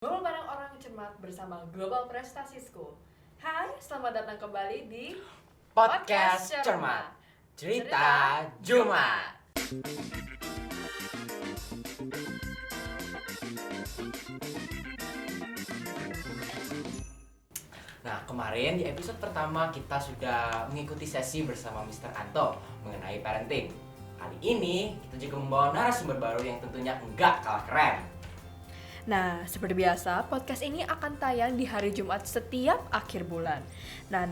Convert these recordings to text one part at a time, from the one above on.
Ngobrol bareng orang cermat bersama Global Prestasi School. Hai, selamat datang kembali di Podcast Cermat, Cerita Jumat. Nah, kemarin di episode pertama kita sudah mengikuti sesi bersama Mr. Atau mengenai parenting. Kali ini kita juga membawa narasumber baru yang tentunya enggak kalah keren. Nah, seperti biasa, podcast ini akan tayang di hari Jumat setiap akhir bulan. Nah,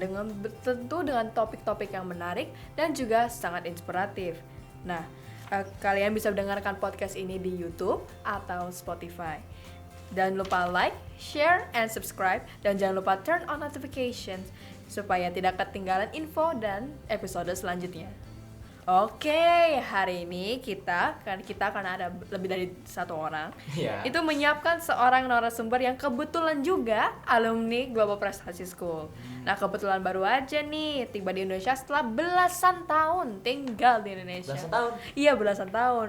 tentu dengan topik-topik yang menarik dan juga sangat inspiratif. Nah, kalian bisa mendengarkan podcast ini di YouTube atau Spotify. Dan lupa like, share, and subscribe. Dan jangan lupa turn on notifications supaya tidak ketinggalan info dan episode selanjutnya. Oke, hari ini kita karena ada lebih dari satu orang, itu menyiapkan seorang narasumber yang kebetulan juga alumni Global Prestasi School. Nah, kebetulan baru aja nih tiba di Indonesia setelah belasan tahun tinggal di Indonesia. Belasan tahun? Iya, belasan tahun.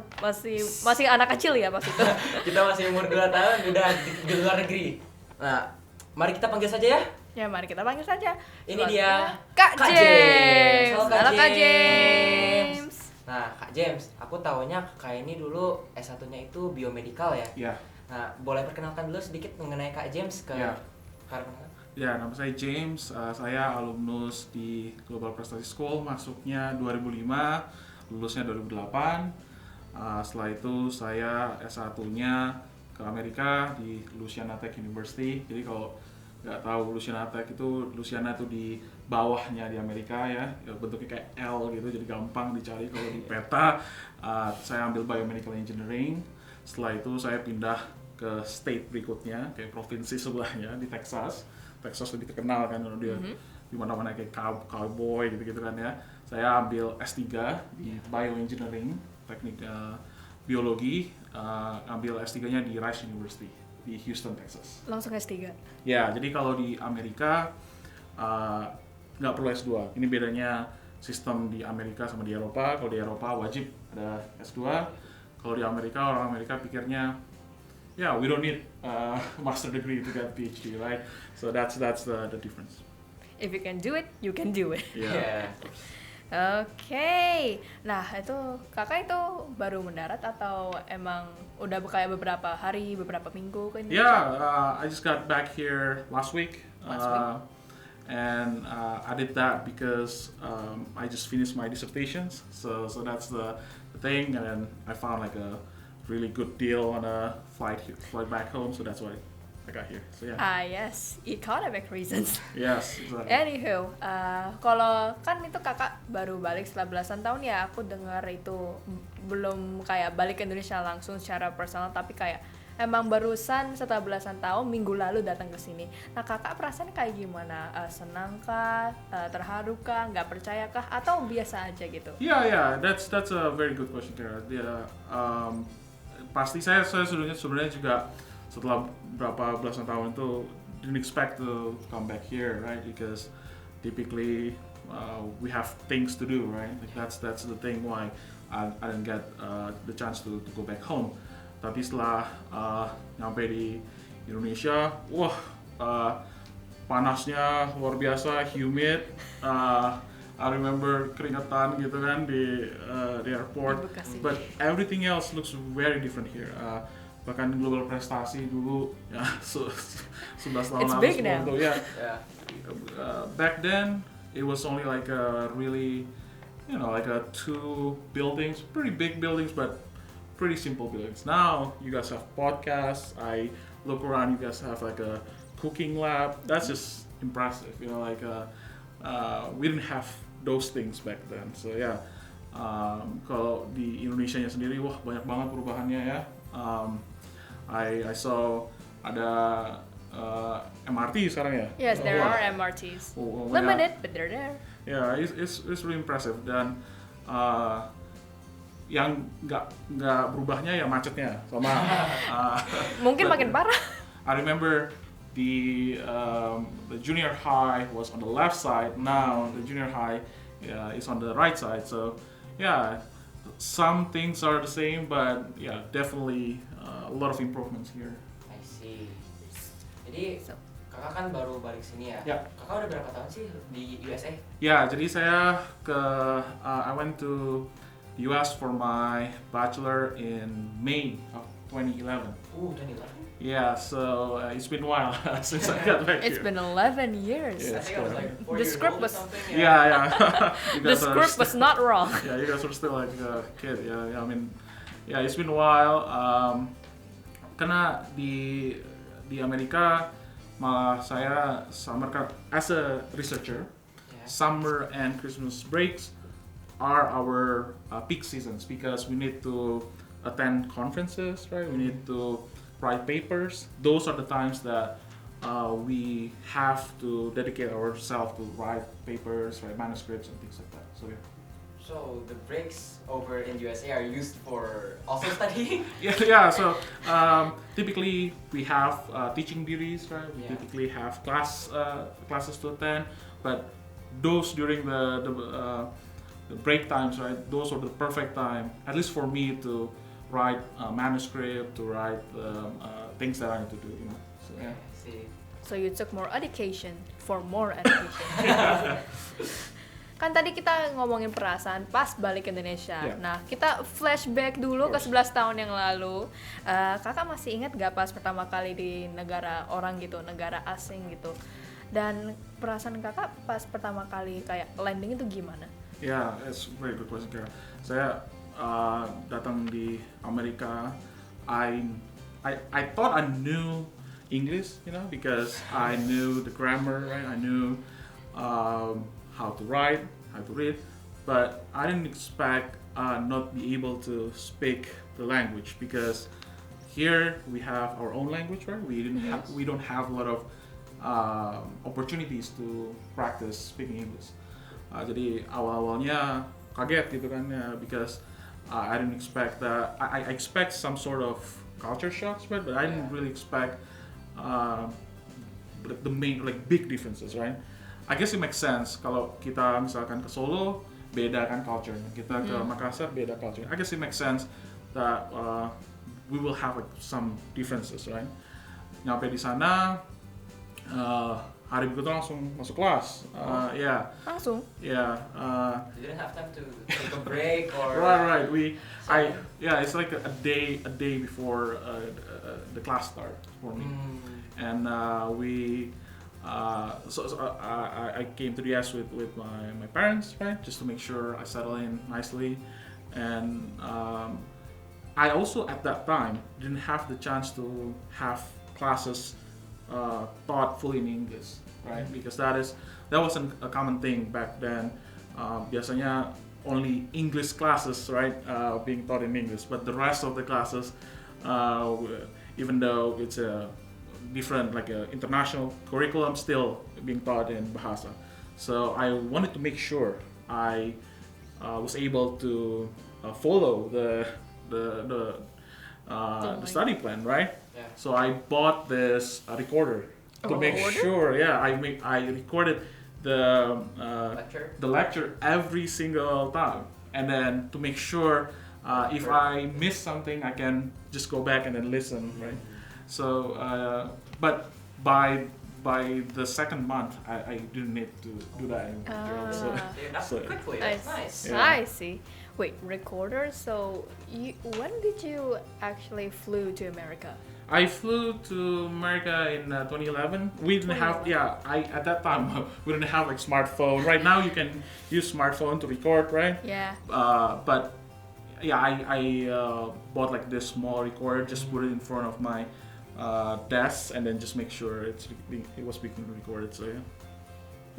Masih anak kecil ya pas itu. Kita masih umur 2 tahun udah di luar negeri. Nah, mari kita panggil saja ya. Ya, mari kita panggil saja. Ini dia Kak James. Halo Kak James. Nah, Kak James, aku tahunya Kak ini dulu S1-nya itu biomedical ya? Iya. Nah, boleh perkenalkan dulu sedikit mengenai Kak James ke rekan-rekan? Ya, nama saya James. Saya alumnus di Global Prestasi School, masuknya 2005, lulusnya 2008. Setelah itu saya S1-nya ke Amerika di Louisiana Tech University. Jadi kalau nggak tahu Louisiana Tech itu, Louisiana itu di bawahnya di Amerika ya, bentuknya kayak L gitu, jadi gampang dicari kalau di peta. Saya ambil biomedical engineering. Setelah itu saya pindah ke state berikutnya, kayak provinsi sebelahnya di Texas. Texas lebih terkenal kan kalau dia di mana-mana kayak cowboy gitu-gitu kan ya. Saya ambil S3 di bioengineering, teknik biologi, ambil S3-nya di Rice University di Houston, Texas. Langsung S3. Ya, jadi kalau di Amerika nggak perlu S2. Ini bedanya sistem di Amerika sama di Eropa. Kalau di Eropa wajib ada S2. Kalau di Amerika, orang Amerika pikirnya, we don't need master degree to get PhD, right? So that's the difference. If you can do it, you can do it. Yeah. Oke, nah itu kakak itu baru mendarat atau emang udah kayak beberapa hari, beberapa minggu ke Indonesia? I just got back here last week. And I did that because I just finished my dissertations, so that's the thing, and then I found like a really good deal on a flight back home, so that's why I got here. So yeah. Yes, economic reasons. Yes, exactly. Anywho, kalau kan itu kakak baru balik setelah belasan tahun ya, aku dengar itu belum kayak balik ke Indonesia langsung secara personal, tapi kayak emang barusan setelah belasan tahun minggu lalu datang ke sini. Nah, kakak perasaan kayak gimana? Senang kah? Terharu kah? Nggak percaya kah? Atau biasa aja gitu? Yeah, that's a very good question, Kara. Pasti saya sebenarnya juga setelah berapa belasan tahun itu didn't expect to come back here, right? Because typically we have things to do, right? Like that's the thing why I didn't get the chance to go back home. Tapi setelah nyampe di Indonesia, panasnya luar biasa, humid. I remember keringetan gitu kan di airport. But everything else looks very different here. Bahkan Global Prestasi dulu ya 11 tahun It's lalu big now. itu ya. Back then it was only like a really like a 2 buildings, pretty big buildings but pretty simple buildings. Now you guys have podcasts. I look around, you guys have like a cooking lab. That's just impressive, like we didn't have those things back then. So yeah, kalau di Indonesia-nya sendiri banyak banget perubahannya ya. I saw ada MRT sekarang ya. Yes, there are MRTs. Limited, but they're there. Yeah, it's really impressive. Dan yang nggak berubahnya ya macetnya sama. Mungkin makin parah. I remember the junior high was on the left side. Now the junior high is on the right side. So yeah, some things are the same, but yeah, definitely a lot of improvements here. I see. Jadi So, kakak kan baru balik sini ya. Ya. Kakak udah berapa tahun sih di USA? Ya, jadi saya I went to US for my bachelor in May of 2011. 2011. Yeah, so it's been a while since I got back it's here. been 11 years. Yeah. I think I was like 4 The years script old or was- something. Yeah. You The guys are script was not wrong. Yeah, you guys are still like a kid. Yeah. I mean, yeah, it's been a while. Karena di Amerika malah saya summer as a researcher, Yeah. summer and Christmas breaks are our peak seasons because we need to attend conferences, right? We need to write papers. Those are the times that we have to dedicate ourselves to write papers, write manuscripts, and things like that. So yeah. So the breaks over in USA are used for also studying? Yeah. So typically we have teaching duties, right? We Yeah. typically have classes to attend, but those during the break times, right? Those are the perfect time, at least for me, to write a manuscript, to write things that I need to do. You know. So Yeah, yeah. I see. So you took more education for more education. Kan tadi kita ngomongin perasaan pas balik ke Indonesia. Yeah. Nah, kita flashback dulu ke Of 11 course. tahun yang lalu. Kakak masih ingat gak pas pertama kali di negara orang gitu, negara asing gitu? Dan perasaan kakak pas pertama kali kayak landing itu gimana? Yeah, it's a very good question, Kara. Saya datang di Amerika. I thought I knew English, you know, because I knew the grammar, right? I knew how to write, how to read, but I didn't expect not be able to speak the language because here we have our own language, right? We don't have a lot of opportunities to practice speaking English. Jadi awal-awalnya kaget gitu kan ya, because I didn't expect that. I expect some sort of culture shocks, right? But I didn't really expect the main like big differences, right? I guess it makes sense kalau kita misalkan ke Solo beda kan culture-nya, kita ke Makassar beda culture. I guess it makes sense that we will have like some differences, right? Nyampe di sana hari berikutnya langsung masuk kelas. Yeah. Langsung? Yeah. You didn't have time to take a break or... Right. It's like a day before the class starts for me, and I came to the US with my parents, right, just to make sure I settle in nicely, and I also at that time didn't have the chance to have classes taught fully in English, right, because that wasn't a common thing back then. Biasanya only English classes, right, being taught in English, but the rest of the classes, even though it's a different, like a international curriculum, still being taught in Bahasa. So I wanted to make sure I was able to follow the study plan, right? Yeah. So I bought this recorder to make sure. Yeah, I recorded the Lecture? the lecture every single time, and then to make sure if I miss something, I can just go back and then listen, right? So, but by the second month, I didn't need to do that anymore. So you got So- quickly, I that's nice. Yeah. I see. Wait, recorder? So, when did you actually flew to America? I flew to America in 2011. We didn't have, at that time we didn't have like smartphone. Right now you can use smartphone to record, right? Yeah. But yeah, I bought like this small recorder, just put it in front of my desk, and then just make sure it was being recorded. So yeah.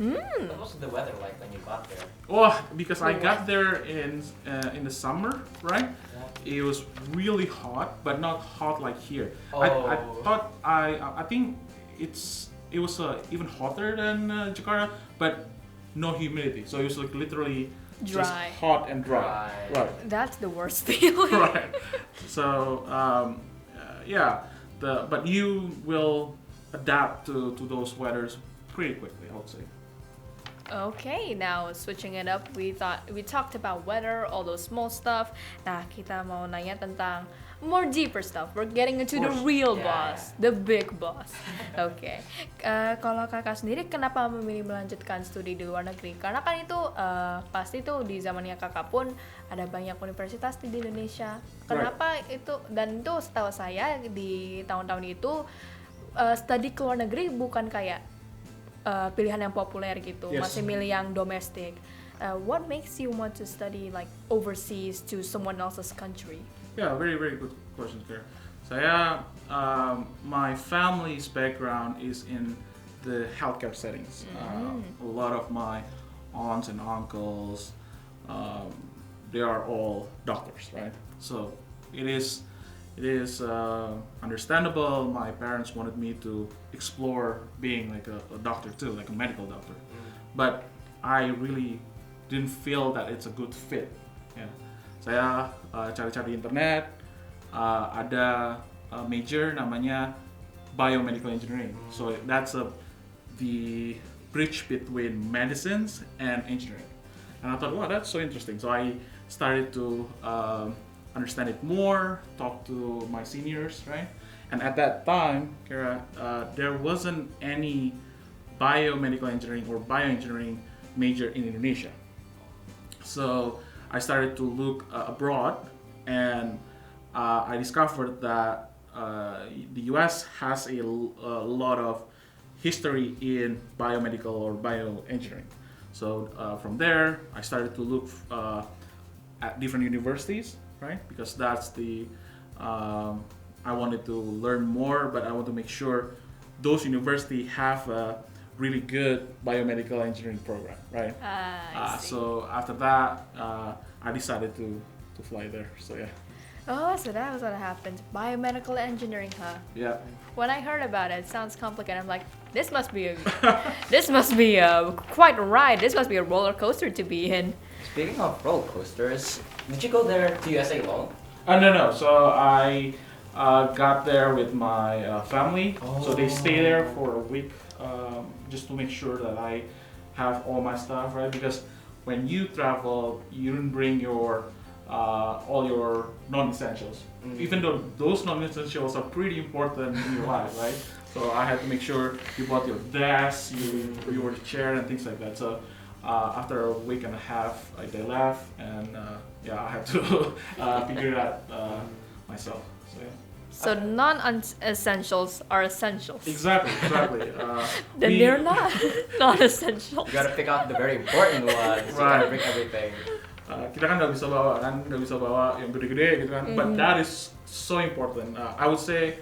What was the weather like when you got there? Oh, because I got there in the summer, right? It was really hot, but not hot like here. I Oh. thought I think it was even hotter than Jakarta, but no humidity. So it was like literally just Dry. hot and dry. Dry. Right. That's the worst feeling. Right. So but you will adapt to those weathers pretty quickly, I would say. Okay, now switching it up, we talked about weather, all those small stuff. Nah, kita mau nanya tentang more deeper stuff. We're getting into the course. real Yeah. boss, the big boss. Oke. Kalau kakak sendiri kenapa memilih melanjutkan studi di luar negeri? Karena kan itu pasti tuh di zamannya kakak pun ada banyak universitas di Indonesia. Kenapa itu? Dan itu setahu saya di tahun-tahun itu studi ke luar negeri bukan kayak pilihan yang populer gitu. Yes. Masih milih yang domestik. What makes you want to study like overseas to someone else's country? Yeah, very very good question there. Saya, my family's background is in the healthcare settings. A lot of my aunts and uncles, they are all doctors, right? So it is understandable. My parents wanted me to explore being like a doctor too, like a medical doctor. But I really didn't feel that it's a good fit. Ya. Saya cari-cari di internet, ada major namanya biomedical engineering. So that's the bridge between medicines and engineering. And I thought, wow, that's so interesting. So I started to understand it more, talk to my seniors, right? And at that time, Kara, there wasn't any biomedical engineering or bioengineering major in Indonesia. So I started to look abroad, and I discovered that the US has a lot of history in biomedical or bioengineering. So from there, I started to look at different universities, right? Because that's I wanted to learn more, but I want to make sure those universities have a really good biomedical engineering program, right? I see. So after that, I decided to fly there. So yeah. Oh, so that was what happened. Biomedical engineering, huh? Yeah. When I heard about it, it sounds complicated. I'm like, this must be quite a ride. This must be a roller coaster to be in. Speaking of roller coasters, did you go there to USA alone? No. So I got there with my family. So they stay there for a week, just to make sure that I have all my stuff, right? Because when you travel, you don't bring your all your non-essentials. Even though those non-essentials are pretty important in your life, right? So I had to make sure you bought your desk, your chair, and things like that. So after a week and a half, they left, and I had to figure it out myself. So yeah. So non-essentials are essentials. Exactly. Then they're not non-essentials. You gotta pick out the very important ones. You Right. gotta bring everything. Kita kan nggak bisa bawa yang gede-gede gitu kan. But that is so important. I would say,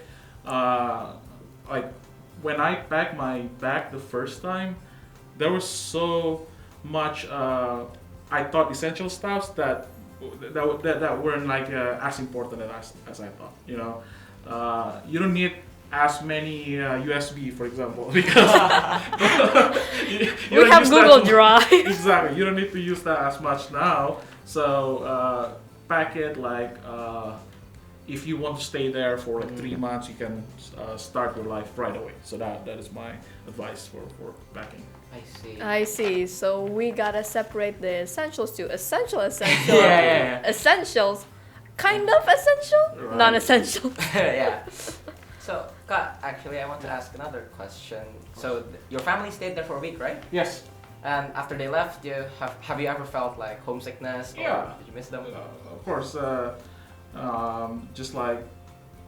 like when I packed my bag the first time, there was so much I thought essential stuff that weren't like as important as I thought. You know, you don't need as many USB, for example, because you We don't have use Google that Drive. Exactly, you don't need to use that as much now. So pack it like if you want to stay there for like 3 months, you can start your life right away. So that is my advice for packing. I see. I see. So we gotta separate the essentials to essential. Yeah. Essentials, kind of essential, Right. non-essential. Yeah. So, Kak, actually, I want to ask another question. So, your family stayed there for a week, right? Yes. And after they left, have you ever felt like homesickness? Or Yeah. did you miss them? Of course, just like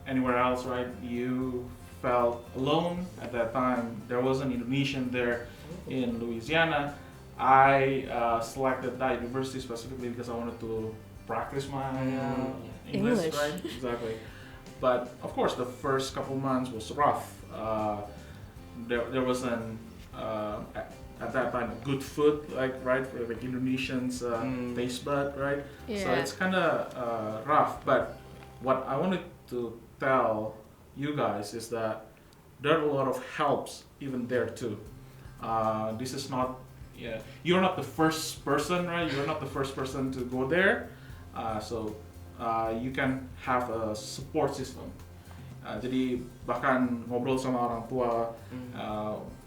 anywhere else, right? You felt alone at that time. There was an Indonesian there in Louisiana. I selected that university specifically because I wanted to practice my English, English. right? Exactly. But of course, the first couple months was rough. There wasn't at that time good food, right, for like Indonesians taste bud, right? So Yeah. it's kind of rough. But what I wanted to tell you guys is that there are a lot of helps even there too. This is not, you're not the first person, right? You're not the first person to go there. So you can have a support system. Jadi bahkan ngobrol sama orang tua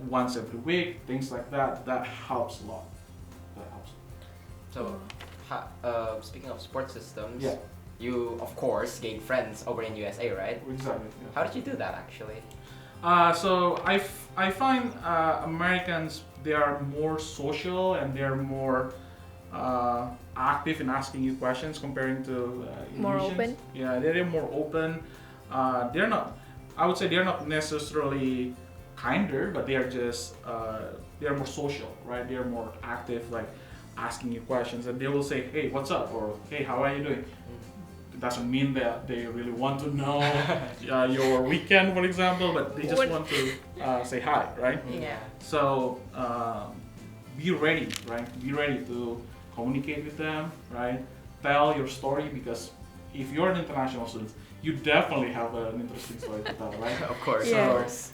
once every week, things like that helps a lot. That helps. So, speaking of support systems, Yeah. you of course gained friends over in USA, right? Exactly. Yeah. How did you do that actually? So I find Americans, they are more social and they are more active in asking you questions comparing to More Indonesians. open? Yeah, they're more open. They're not. I would say they're not necessarily kinder, but they are just they are more social, right? They are more active, like asking you questions, and they will say, "Hey, what's up?" or "Hey, how are you doing?" It doesn't mean that they really want to know your weekend, for example, but they just want to say hi, right? Yeah. So be ready, right? Be ready to communicate with them, right? Tell your story, because if you're an international student, you definitely have an interesting story to tell, right? Of course, Yeah. of course.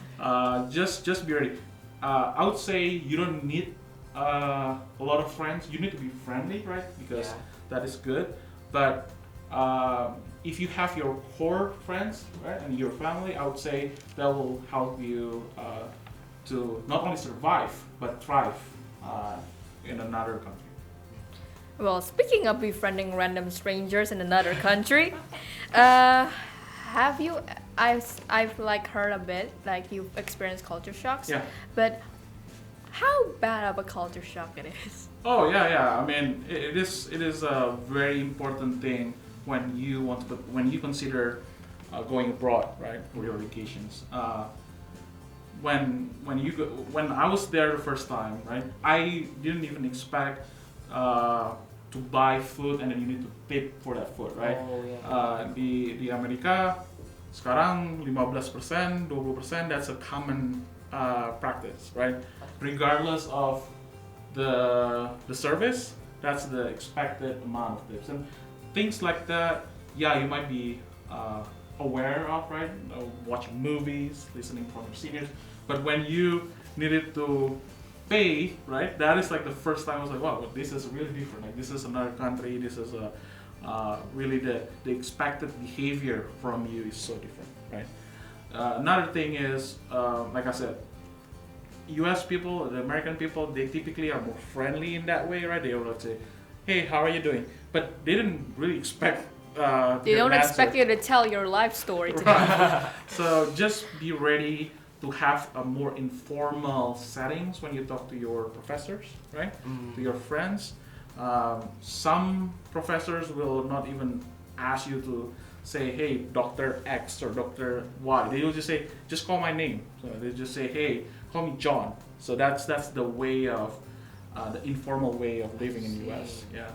Just be ready. I would say you don't need a lot of friends. You need to be friendly, right? Because Yeah. that is good. But if you have your core friends, right, and your family, I would say that will help you to not only survive but thrive in another country. Well, speaking of befriending random strangers in another country, have you? I've like heard a bit, like you've experienced culture shocks. Yeah. But how bad of a culture shock it is? Oh yeah. I mean, it is a very important thing when you want to when you consider going abroad, right, for your vacations. When I was there the first time, right, I didn't even expect to buy food and then you need to tip for that food, right? Oh, yeah. Di Amerika sekarang 15%, 20%, that's a common practice, right? Regardless of the service, that's the expected amount of tips. And things like that, yeah, you might be aware of, right? Watching movies, listening from your seniors. But when you needed to pay, right? That is like the first time I was like, wow, this is really different. Like this is another country. This is really the expected behavior from you is so different, right? Another thing is, like I said, U.S. people, the American people, they typically are more friendly in that way, right? They will say, "Hey, how are you doing?" But they didn't really expect. They don't expect you to tell your life story to them. Right. So just be ready to have a more informal settings when you talk to your professors, right? To your friends. Some professors will not even ask you to say, "Hey, Dr. X or Dr. Y." They will just say, "Just call my name." So they just say, "Hey, call me John." So that's the way of the informal way of living in the U.S. Yeah.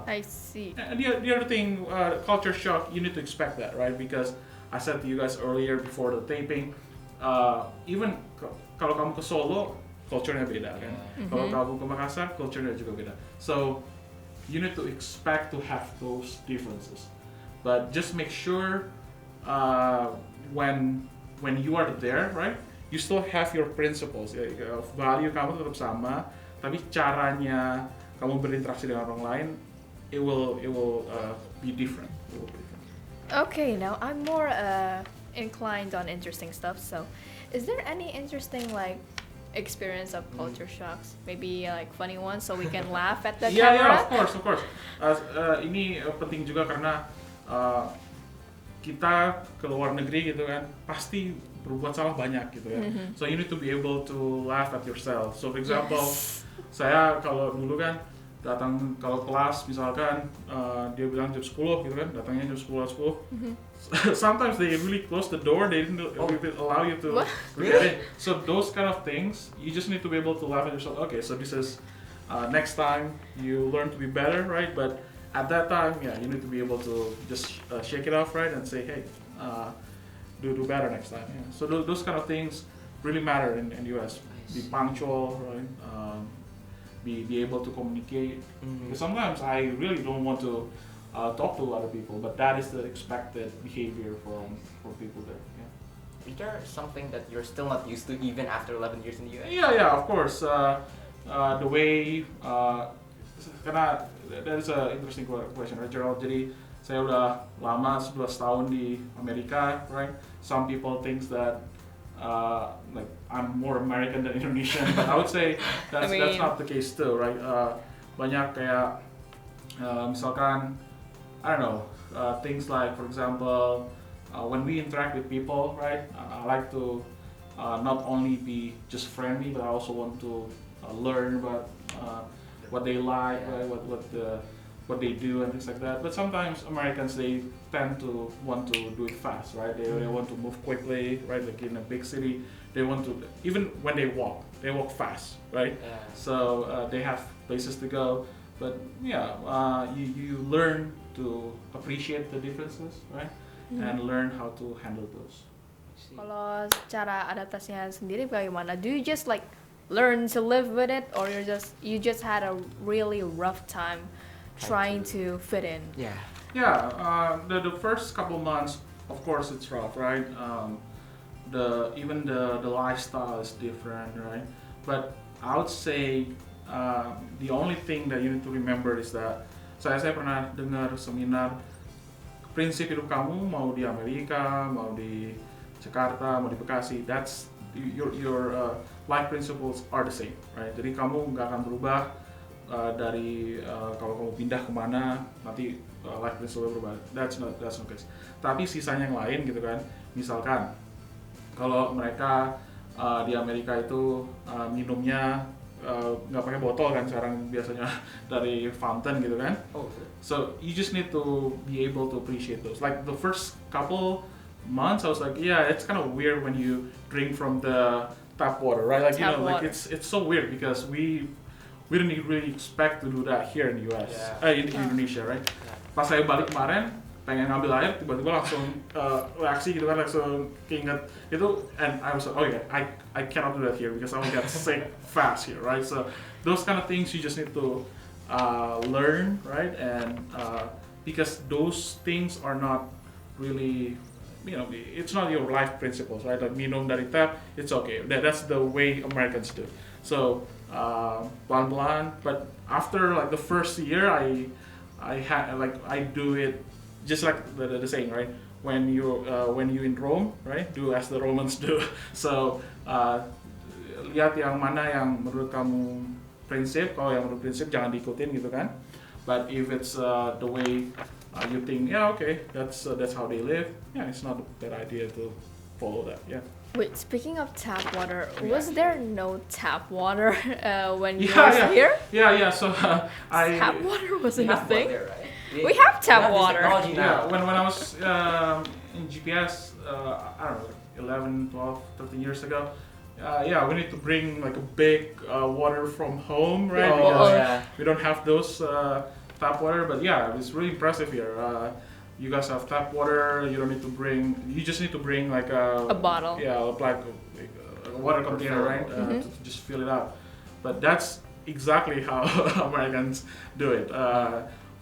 I see. And the other thing, culture shock, you need to expect that, right? Because I said to you guys earlier before the taping, even kalau kamu ke Solo, culture-nya beda kan. Kalau kamu ke Makassar, culture-nya juga beda. So you need to expect to have those differences. But just make sure when you are there, right? You still have your principles. Value kamu tetap sama, tapi caranya kamu berinteraksi dengan orang lain, it will be different. Okay, now I'm more inclined on interesting stuff. So, is there any interesting like experience of culture shocks? Maybe like funny ones, so we can laugh at the camera. Yeah, of course. Ini penting juga karena kita ke luar negeri gitu kan, pasti berbuat salah banyak gitu ya. So you need to be able to laugh at yourself. So for example, saya kalau dulu kan datang kalau kelas misalkan dia bilang jam 10 gitu kan, datangnya jam 10. Sometimes they really close the door, they didn't allow you to get in. So those kind of things, you just need to be able to laugh at yourself. Okay, so this is next time you learn to be better, right? But at that time, yeah, you need to be able to just shake it off, right, and say, hey, do better next time. Yeah. So those kind of things really matter in the US. Be punctual, right? Be able to communicate. Because sometimes I really don't want to talk to other people, but that is the expected behavior from people there. Yeah. Is there something that you're still not used to even after 11 years in the US? Yeah, of course. The way, karena that is a interesting question, right, Gerald? Jadi saya udah lama 11 tahun di Amerika, right? Some people think that like I'm more American than Indonesian, but I would say that's not the case too, right? Banyak kayak misalkan I don't know, things like, for example, when we interact with people, right? I like to not only be just friendly, but I also want to learn about what they like, right? What they do and things like that. But sometimes Americans, they tend to want to do it fast, right? They want to move quickly, right? Like in a big city, they want to, even when they walk fast, right? Yeah. So they have places to go. But yeah, you learn to appreciate the differences, right? And learn how to handle those. Kalau cara adaptasinya sendiri bagaimana? Do you just like learn to live with it, or you just had a really rough time trying to fit in? Yeah. Yeah, the first couple months, of course, it's rough, right? The lifestyle is different, right? But I would say the only thing that you need to remember is that saya pernah dengar seminar prinsip hidup kamu mau di Amerika, mau di Jakarta, mau di Bekasi, that's your life principles are the same, right? Jadi kamu nggak akan berubah dari kalau kamu pindah kemana nanti life principle berubah. That's not case. Tapi sisanya yang lain gitu kan. Misalkan kalau mereka di Amerika itu minumnya nggak pakai botol kan sekarang biasanya dari fountain gitu kan. Oh. So you just need to be able to appreciate those. Like the first couple months, I was like, yeah, it's kind of weird when you drink from the tap water, right? Like Tap water. like it's so weird because we didn't really expect to do that here in the US, in Indonesia, right? Pas saya balik kemarin, pengen ngambil air, tiba-tiba langsung reaksi gitu kan, langsung keinget itu, and I was like, oh yeah, I cannot do that here because I will get sick fast here, right? So those kind of things you just need to learn, right? And because those things are not really, it's not your life principles, right? Like minum dari tap, it's okay. That's the way Americans do. So pelan-pelan, but after like the first year, I do it just like the saying, right? When you in Rome, right? Do as the Romans do. So lihat yang mana yang menurut kamu prinsip. Kalau yang menurut prinsip jangan diikutin gitu kan. But if it's the way you think, yeah, okay, that's how they live. Yeah, it's not a bad idea to follow that. Yeah. Wait, speaking of tap water, was there no tap water when you were here? Yeah. So Tap water wasn't a thing. Water, right? We have tap this water. technology now. Yeah, when I was in GPS, I don't know, 11, 12, 13 years ago, we need to bring like a big water from home, right? Oh, Because yeah. we don't have those tap water, but yeah, it's really impressive here. You guys have tap water. You don't need to bring. You just need to bring like A bottle. Yeah, like a water container, right? To just fill it up. But that's exactly how Americans do it.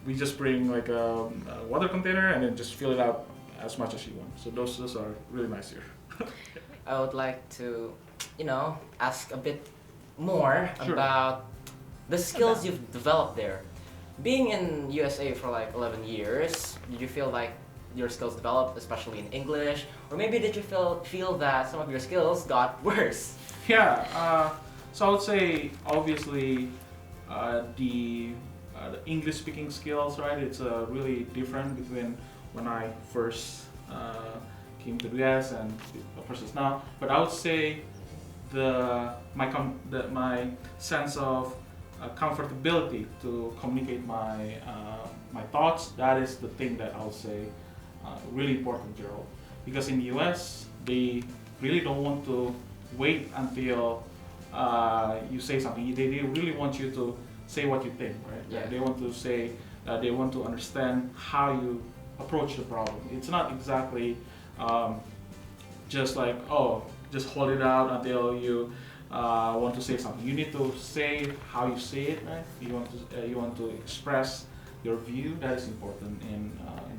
We just bring like a water container and then just fill it up as much as you want. So those are really nice here. I would like to, ask a bit more about the skills you've developed there. Being in USA for like 11 years, did you feel like your skills developed, especially in English? Or maybe did you feel that some of your skills got worse? Yeah, so I would say obviously the English speaking skills, right? It's really different between when I first came to the US and versus now. But I would say my sense of comfortability to communicate my thoughts, that is the thing that I would say really important, Gerald. Because in the US, they really don't want to wait until you say something. They really want you to say what you think, right? Yeah. They want to say, they want to understand how you approach the problem. It's not exactly just like, just hold it out until you want to say something. You need to say how you say it, right? You want to express your view. That is important in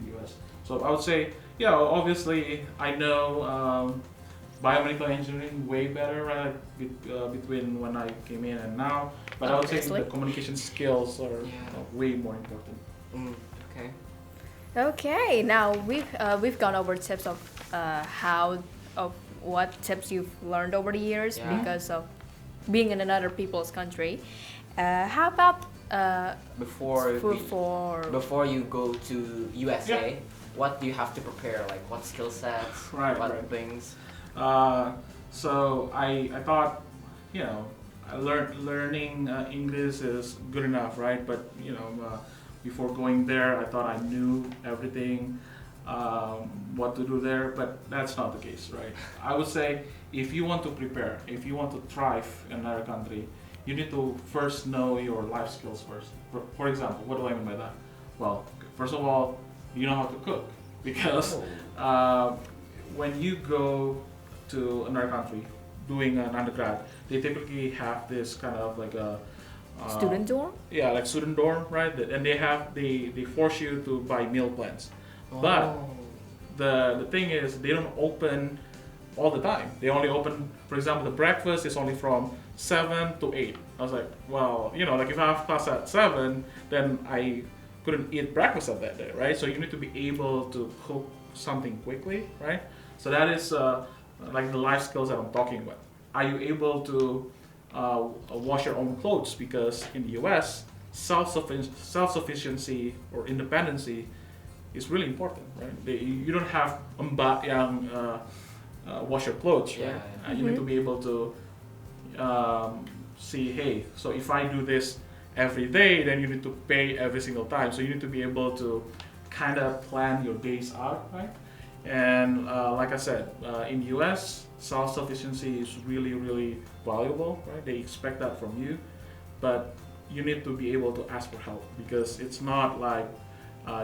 the US. So I would say, yeah, obviously I know biomedical engineering way better, right? Between when I came in and now. But I would say the communication skills are way more important. Okay. Okay, now we've gone over tips of what tips you've learned over the years because of being in another people's country. How about before before you go to USA, Yeah. what do you have to prepare? Like what skill sets, Right, what right. things? So I thought, you know, learning English is good enough, right? But before going there, I thought I knew everything, what to do there. But that's not the case, right? I would say if you want to prepare, if you want to thrive in another country, you need to first know your life skills first. For example, what do I mean by that? Well, first of all, you know how to cook because when you go to another country doing an undergrad, they typically have this kind of like a student dorm. yeah, like student dorm, right? And they force you to buy meal plans. But Oh. the thing is they don't open all the time. They only open, for example, the breakfast is only from 7 to 8. I was like, well, like if I have class at 7, then I couldn't eat breakfast at that day, right? So you need to be able to cook something quickly, right? So that is like the life skills that I'm talking about. Are you able to wash your own clothes? Because in the US, self-sufficiency or independency is really important, right? You don't have mbak yang wash your clothes, right? Yeah. You need to be able to see, hey, so if I do this every day, then you need to pay every single time. So you need to be able to kind of plan your days out, right? And like I said, in the US, self-sufficiency is really, really valuable, right? They expect that from you, but you need to be able to ask for help because it's not like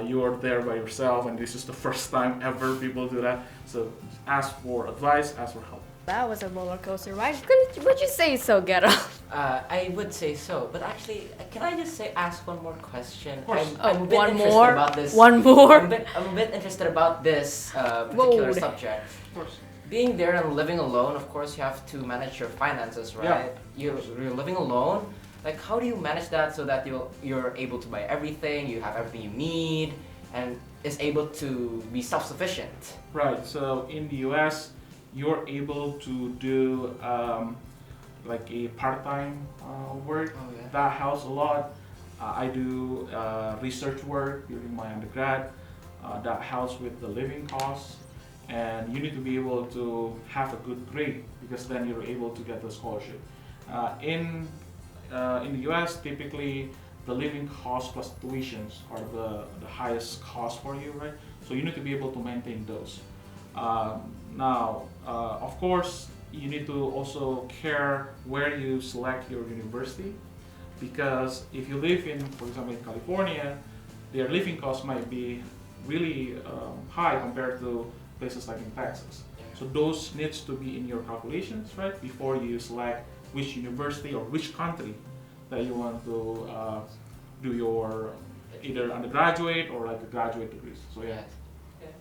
you're there by yourself and this is the first time ever people do that. So ask for advice, ask for help. That was a roller coaster ride. Would you say so, Gero? I would say so, but actually, can I just ask one more question? Of course. I'm a bit one interested more. about this. One more. I'm a bit interested about this particular Whoa. subject. Of course. Being there and living alone, of course, you have to manage your finances, right? You're living alone. Like, how do you manage that so that you're able to buy everything, you have everything you need, and is able to be self-sufficient? Right. So in the US, you're able to do like a part-time work. Oh, yeah. That helps a lot. I do research work during my undergrad. That helps with the living costs. And you need to be able to have a good grade because then you're able to get the scholarship. In the US, typically the living costs plus tuitions are the highest cost for you, right? So you need to be able to maintain those. Now, of course, you need to also care where you select your university because if you live in, for example, in California, their living costs might be really high compared to places like in Texas. So those needs to be in your calculations, right, before you select which university or which country that you want to do your either undergraduate or like a graduate degrees. So yeah. Okay.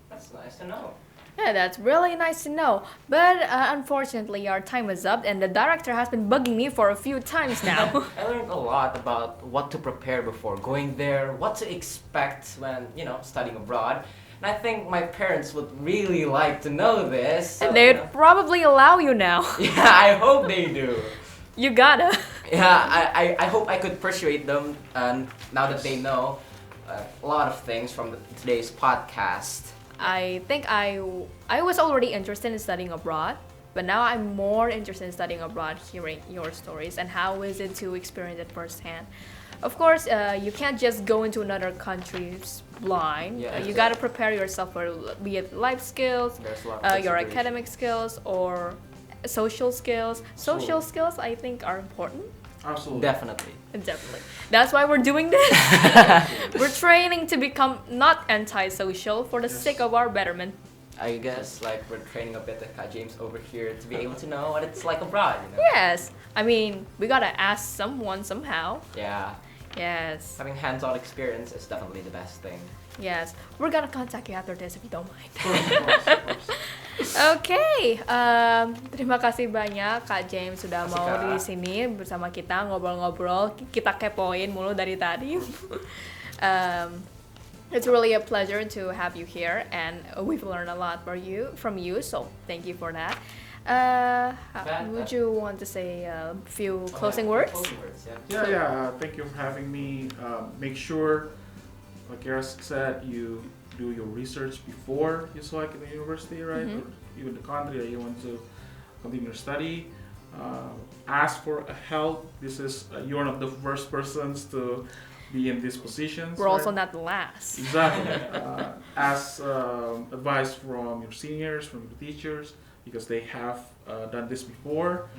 That's nice to know. Yeah, that's really nice to know. But unfortunately, our time is up, and the director has been bugging me for a few times now. I learned a lot about what to prepare before going there, what to expect when, studying abroad. And I think my parents would really like to know this. So, And they'd probably allow you now. Yeah, I hope they do. You gotta. Yeah, I hope I could persuade them now that they know a lot of things from today's podcast. I think I was already interested in studying abroad, but now I'm more interested in studying abroad, hearing your stories and how is it to experience it firsthand. Of course, you can't just go into another country blind. Yeah, You gotta prepare yourself for be it life skills, There's a lot of your consideration. academic skills, or social skills. Social skills, I think, are important. Absolutely. Definitely. Definitely. That's why we're doing this. We're training to become not antisocial for the sake of our betterment. I guess we're training a bit of Kak James over here to be able to know what it's like abroad, Yes. I mean, we gotta ask someone somehow. Yeah. Yes. Having hands-on experience is definitely the best thing. Yes. We're gonna contact you after this if you don't mind. Of course. Oke, terima kasih banyak Kak James sudah Kasih, mau Kak. di sini bersama kita ngobrol-ngobrol, kita kepoin mulu dari tadi. It's really a pleasure to have you here, and we've learned a lot from you. So thank you for that. Would you want to say a few closing words? Closing words, yeah. Yeah. Thank you for having me. Make sure, like Kara said, you do your research before you select the university, right? Or even the country that you want to continue your study. Ask for help. This is you're not the first persons to be in these positions. We're right? also not the last. Exactly. Ask advice from your seniors, from your teachers, because they have done this before,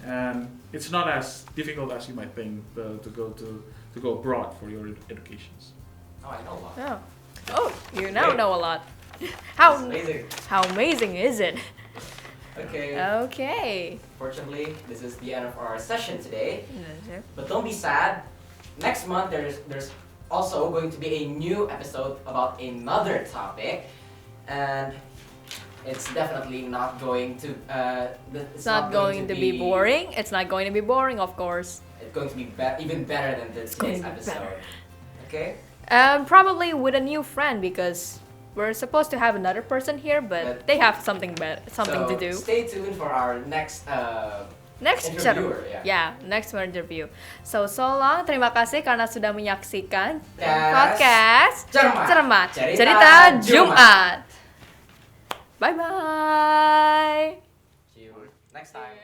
and it's not as difficult as you might think to go abroad for your educations. Oh, I know a lot. Oh, you now Great. know a lot. That's amazing. How amazing is it? Okay. Okay. Fortunately, this is the end of our session today. But don't be sad. Next month, there's also going to be a new episode about another topic, and it's definitely not going to. It's not going to be boring. It's not going to be boring, of course. It's going to be even better than today's episode. better. Okay. Probably with a new friend because we're supposed to have another person here, but they have something to do. Stay tuned for our next interviewer. Next interview. So long. Terima kasih karena sudah menyaksikan Podcast podcast Cermat. Cerita Cerita Jumat. Jumat. Bye bye. See you next time.